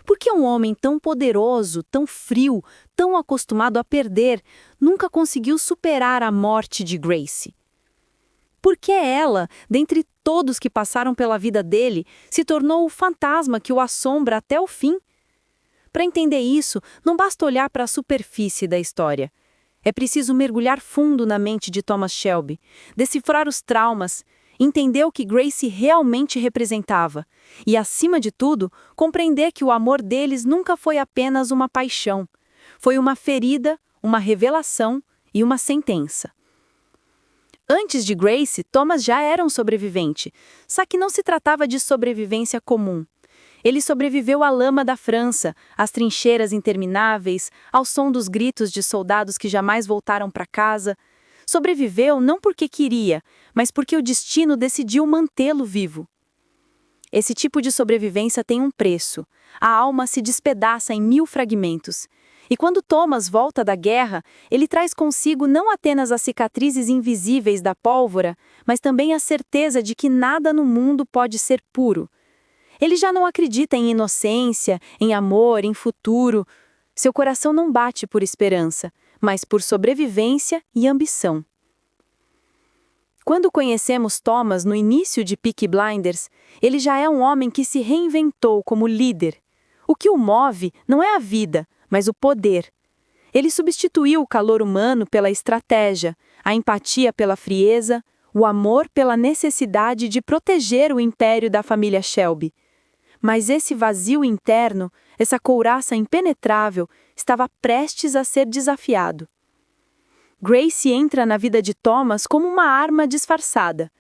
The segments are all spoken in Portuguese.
Por que um homem tão poderoso, tão frio, tão acostumado a perder, nunca conseguiu superar a morte de Gracie? Por que ela, dentre todos que passaram pela vida dele, se tornou o fantasma que o assombra até o fim? Para entender isso, não basta olhar para a superfície da história. É preciso mergulhar fundo na mente de Thomas Shelby, decifrar os traumas, entender o que Gracie realmente representava e, acima de tudo, compreender que o amor deles nunca foi apenas uma paixão. Foi uma ferida, uma revelação e uma sentença. Antes de Gracie, Thomas já era um sobrevivente, só que não se tratava de sobrevivência comum. Ele sobreviveu à lama da França, às trincheiras intermináveis, ao som dos gritos de soldados que jamais voltaram para casa. Sobreviveu não porque queria, mas porque o destino decidiu mantê-lo vivo. Esse tipo de sobrevivência tem um preço. A alma se despedaça em 1000 fragmentos. E quando Thomas volta da guerra, ele traz consigo não apenas as cicatrizes invisíveis da pólvora, mas também a certeza de que nada no mundo pode ser puro. Ele já não acredita em inocência, em amor, em futuro. Seu coração não bate por esperança, mas por sobrevivência e ambição. Quando conhecemos Thomas no início de Peaky Blinders, ele já é um homem que se reinventou como líder. O que o move não é a vida, mas o poder. Ele substituiu o calor humano pela estratégia, a empatia pela frieza, o amor pela necessidade de proteger o império da família Shelby. Mas esse vazio interno, essa couraça impenetrável, estava prestes a ser desafiado. Gracie entra na vida de Thomas como uma arma disfarçada.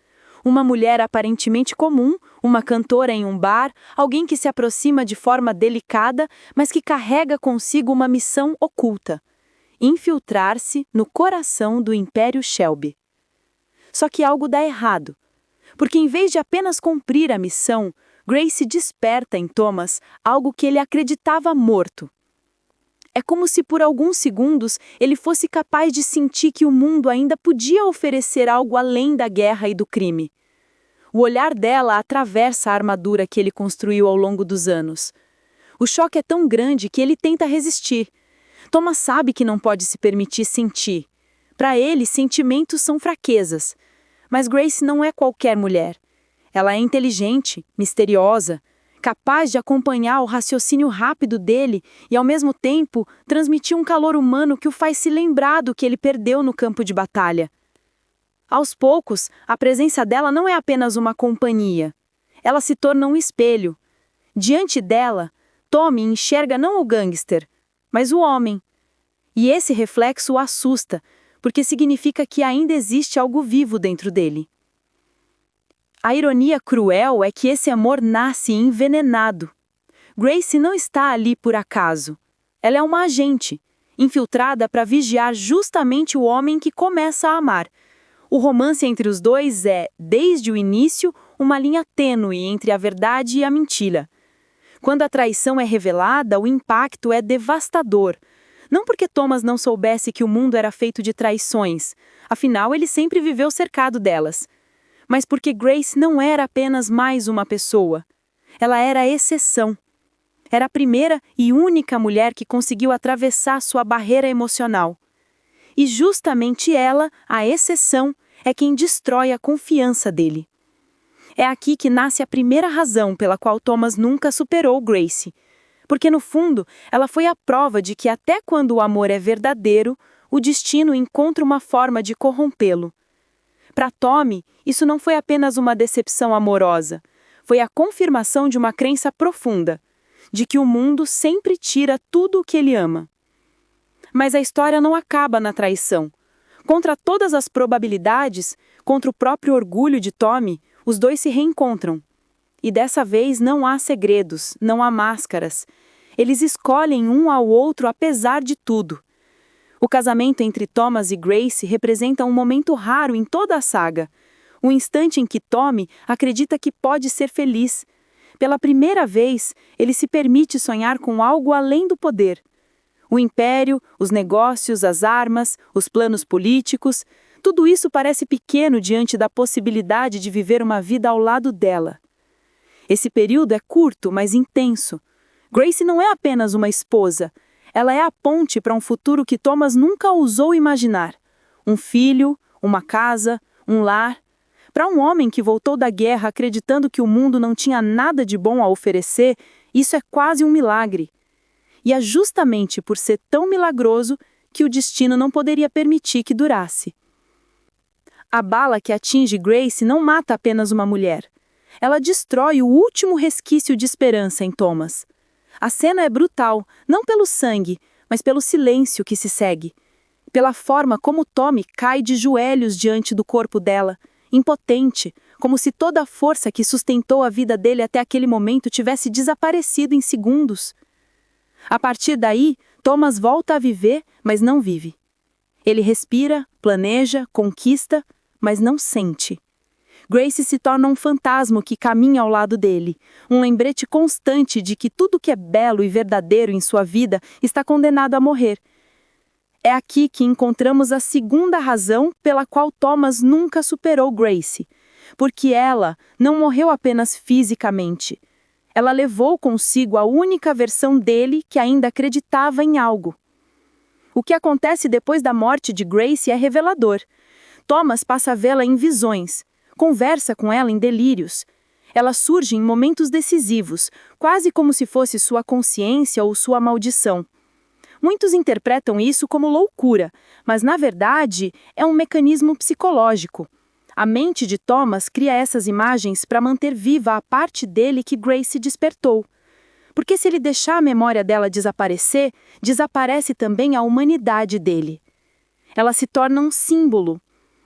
Uma mulher aparentemente comum, uma cantora em um bar, alguém que se aproxima de forma delicada, mas que carrega consigo uma missão oculta: infiltrar-se no coração do Império Shelby. Só que algo dá errado, porque em vez de apenas cumprir a missão, Gracie desperta em Thomas algo que ele acreditava morto. É como se por alguns segundos ele fosse capaz de sentir que o mundo ainda podia oferecer algo além da guerra e do crime. O olhar dela atravessa a armadura que ele construiu ao longo dos anos. O choque é tão grande que ele tenta resistir. Thomas sabe que não pode se permitir sentir. Para ele, sentimentos são fraquezas. Mas Gracie não é qualquer mulher. Ela é inteligente, misteriosa, capaz de acompanhar o raciocínio rápido dele e, ao mesmo tempo, transmitir um calor humano que o faz se lembrar do que ele perdeu no campo de batalha. Aos poucos, a presença dela não é apenas uma companhia. Ela se torna um espelho. Diante dela, Tommy enxerga não o gangster, mas o homem. E esse reflexo o assusta, porque significa que ainda existe algo vivo dentro dele. A ironia cruel é que esse amor nasce envenenado. Gracie não está ali por acaso. Ela é uma agente, infiltrada para vigiar justamente o homem que começa a amar. O romance entre os dois é, desde o início, uma linha tênue entre a verdade e a mentira. Quando a traição é revelada, o impacto é devastador. Não porque Thomas não soubesse que o mundo era feito de traições, afinal ele sempre viveu cercado delas. Mas porque Gracie não era apenas mais uma pessoa. Ela era a exceção. Era a primeira e única mulher que conseguiu atravessar sua barreira emocional. E justamente ela, a exceção, é quem destrói a confiança dele. É aqui que nasce a primeira razão pela qual Thomas nunca superou Gracie. Porque, no fundo, ela foi a prova de que até quando o amor é verdadeiro, o destino encontra uma forma de corrompê-lo. Para Tommy, isso não foi apenas uma decepção amorosa, foi a confirmação de uma crença profunda, de que o mundo sempre tira tudo o que ele ama. Mas a história não acaba na traição. Contra todas as probabilidades, contra o próprio orgulho de Tommy, os dois se reencontram. E dessa vez não há segredos, não há máscaras. Eles escolhem um ao outro apesar de tudo. O casamento entre Thomas e Gracie representa um momento raro em toda a saga. O instante em que Tommy acredita que pode ser feliz. Pela primeira vez, ele se permite sonhar com algo além do poder. O império, os negócios, as armas, os planos políticos, tudo isso parece pequeno diante da possibilidade de viver uma vida ao lado dela. Esse período é curto, mas intenso. Grace não é apenas uma esposa. Ela é a ponte para um futuro que Thomas nunca ousou imaginar. Um filho, uma casa, um lar. Para um homem que voltou da guerra acreditando que o mundo não tinha nada de bom a oferecer, isso é quase um milagre. E é justamente por ser tão milagroso que o destino não poderia permitir que durasse. A bala que atinge Grace não mata apenas uma mulher. Ela destrói o último resquício de esperança em Thomas. A cena é brutal, não pelo sangue, mas pelo silêncio que se segue. Pela forma como Tommy cai de joelhos diante do corpo dela, impotente, como se toda a força que sustentou a vida dele até aquele momento tivesse desaparecido em segundos. A partir daí, Thomas volta a viver, mas não vive. Ele respira, planeja, conquista, mas não sente. Grace se torna um fantasma que caminha ao lado dele, um lembrete constante de que tudo que é belo e verdadeiro em sua vida está condenado a morrer. É aqui que encontramos a segunda razão pela qual Thomas nunca superou Grace, porque ela não morreu apenas fisicamente. Ela levou consigo a única versão dele que ainda acreditava em algo. O que acontece depois da morte de Grace é revelador. Thomas passa a vê-la em visões. Conversa com ela em delírios. Ela surge em momentos decisivos, quase como se fosse sua consciência ou sua maldição. Muitos interpretam isso como loucura, mas na verdade é um mecanismo psicológico. A mente de Thomas cria essas imagens para manter viva a parte dele que Grace despertou. Porque se ele deixar a memória dela desaparecer, desaparece também a humanidade dele. Ela se torna um símbolo,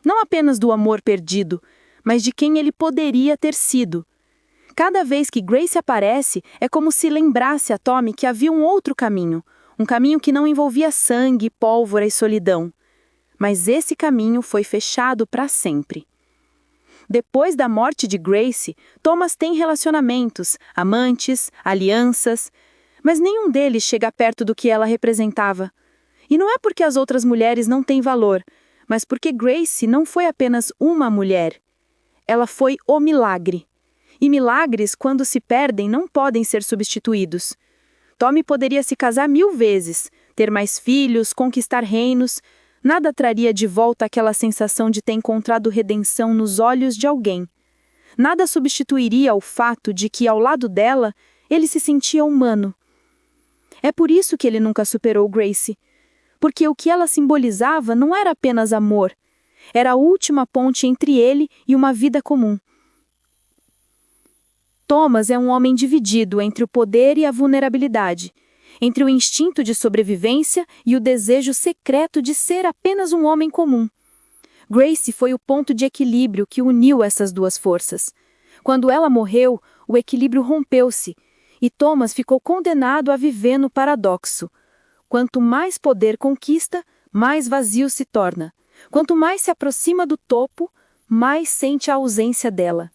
não apenas do amor perdido, mas de quem ele poderia ter sido. Cada vez que Grace aparece, é como se lembrasse a Tommy que havia um outro caminho, um caminho que não envolvia sangue, pólvora e solidão. Mas esse caminho foi fechado para sempre. Depois da morte de Grace, Thomas tem relacionamentos, amantes, alianças, mas nenhum deles chega perto do que ela representava. E não é porque as outras mulheres não têm valor, mas porque Grace não foi apenas uma mulher. Ela foi o milagre. E milagres, quando se perdem, não podem ser substituídos. Tommy poderia se casar 1000 vezes, ter mais filhos, conquistar reinos. Nada traria de volta aquela sensação de ter encontrado redenção nos olhos de alguém. Nada substituiria o fato de que, ao lado dela, ele se sentia humano. É por isso que ele nunca superou Grace. Porque o que ela simbolizava não era apenas amor. Era a última ponte entre ele e uma vida comum. Thomas é um homem dividido entre o poder e a vulnerabilidade, entre o instinto de sobrevivência e o desejo secreto de ser apenas um homem comum. Grace foi o ponto de equilíbrio que uniu essas duas forças. Quando ela morreu, o equilíbrio rompeu-se, e Thomas ficou condenado a viver no paradoxo. Quanto mais poder conquista, mais vazio se torna. Quanto mais se aproxima do topo, mais sente a ausência dela.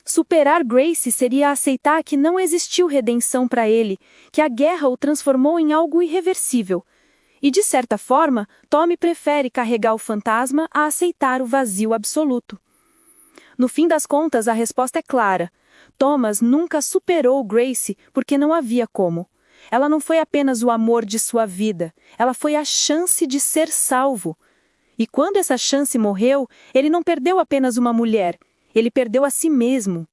Superar Grace seria aceitar que não existiu redenção para ele, que a guerra o transformou em algo irreversível. E, de certa forma, Tommy prefere carregar o fantasma a aceitar o vazio absoluto. No fim das contas, a resposta é clara. Thomas nunca superou Grace porque não havia como. Ela não foi apenas o amor de sua vida, ela foi a chance de ser salvo. E quando essa chance morreu, ele não perdeu apenas uma mulher, ele perdeu a si mesmo.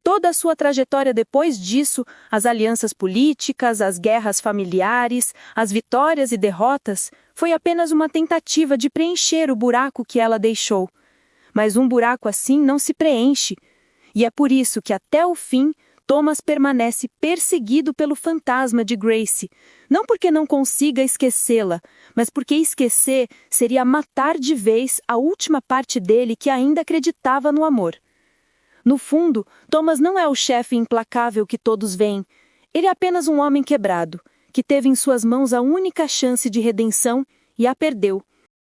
Toda a sua trajetória depois disso, as alianças políticas, as guerras familiares, as vitórias e derrotas, foi apenas uma tentativa de preencher o buraco que ela deixou. Mas um buraco assim não se preenche. E é por isso que até o fim, Thomas permanece perseguido pelo fantasma de Grace, não porque não consiga esquecê-la, mas porque esquecer seria matar de vez a última parte dele que ainda acreditava no amor. No fundo, Thomas não é o chefe implacável que todos veem. Ele é apenas um homem quebrado, que teve em suas mãos a única chance de redenção e a perdeu.